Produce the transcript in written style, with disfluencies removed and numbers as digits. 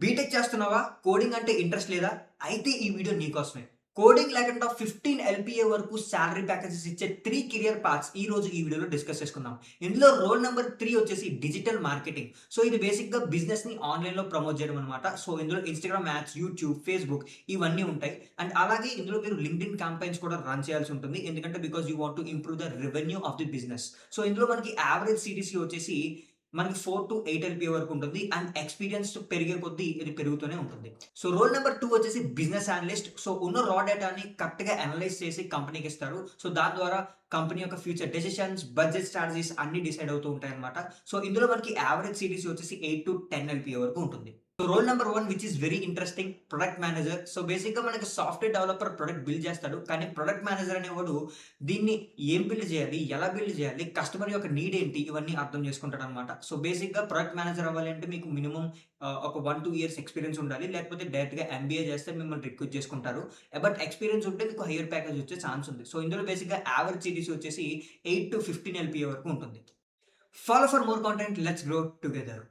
BTech చేస్తున్నావా? Coding అంటే interest లేదా? అయితే ఈ వీడియో నీకోసమే. కోడింగ్ లేకుండా 15 ఎల్‌పీఏ వరకు సాలరీ ప్యాకేజెస్ ఇచ్చే 3 కెరియర్ పాత్స్ ఈరోజు ఈ వీడియోలో డిస్కస్ చేసుకుందాం. ఇందులో రోల్ నంబర్ 3 వచ్చేసి డిజిటల్ మార్కెటింగ్. సో, ఇది బేసిక్‌గా బిజినెస్‌ని ఆన్‌లైన్‌లో ప్రమోట్ చేయడం అనమాట. సో, ఇందులో ఇన్‌స్టాగ్రామ్ యాడ్స్, యూట్యూబ్, ఫేస్‌బుక్ ఇవన్నీ ఉంటాయి. అండ్ అలాగే ఇందులో మీరు లింక్డ్ఇన్ క్యాంపెయిన్స్ కూడా రన్ చేయాల్సి ఉంటుంది. ఎందుకంటే because you want to improve the revenue of the business. So, ఇందులో మనకి యావరేజ్ సీటీసీ వచ్చేసి మనకి 4-8 ఎల్‌పీఏ వరకు ఉంటుంది. అండ్ ఎక్స్‌పీరియన్స్ పెరిగే కొద్దీ ఇది పెరుగుతూనే ఉంటుంది. సో, రోల్ నంబర్ 2 వచ్చేసి బిజినెస్ అనలిస్ట్. సో, ఉన్న రా డేటాని కరెక్ట్‌గా అనలైజ్ చేసి కంపెనీకి ఇస్తారు. సో, దాని ద్వారా కంపెనీ యొక్క ఫ్యూచర్ డెసిషన్స్, బడ్జెట్ స్ట్రాటజీస్ అన్నీ డిసైడ్ అవుతూ ఉంటాయన్నమాట. సో, ఇందులో మనకి యావరేజ్ సీటీసీ వచ్చేసి 8-10 ఎల్‌పీఏ వరకు ఉంటుంది. So, roll number 1 which is very interesting product manager. So, బేసిక్‌గా మనకి సాఫ్ట్‌వేర్ డెవలపర్ ప్రొడక్ట్ బిల్డ్ చేస్తాడు. కానీ ప్రొడక్ట్ మేనేజర్ అనేవాడు దీన్ని ఏం బిల్డ్ చేయాలి? ఎలా బిల్డ్ చేయాలి? కస్టమర్ యొక్క నీడ్ ఏంటి? ఇవన్నీ అర్థం చేసుకుంటాడనమాట. సో, బేసిక్‌గా ప్రొడక్ట్ మేనేజర్ అవ్వాలి అంటే మీకు మినిమమ్ ఒక 1-2 ఇయర్స్ ఎక్స్‌పీరియన్స్ ఉండాలి. లేకపోతే డైరెక్ట్‌గా ఎంబీఏ చేస్తే మిమ్మల్ని రిక్రూట్ చేసుకుంటారు. బట్ ఎక్స్‌పీరియన్స్ ఉంటే మీకు హైయర్ ప్యాకేజ్ వచ్చే ఛాన్స్ ఉంది. సో, ఇందులో బేసిక్‌గా యావరేజ్ సీటీసీ వచ్చేసి 8-15 ఎల్‌పీఏ వరకు ఉంటుంది. Follow for more content. Let's grow together.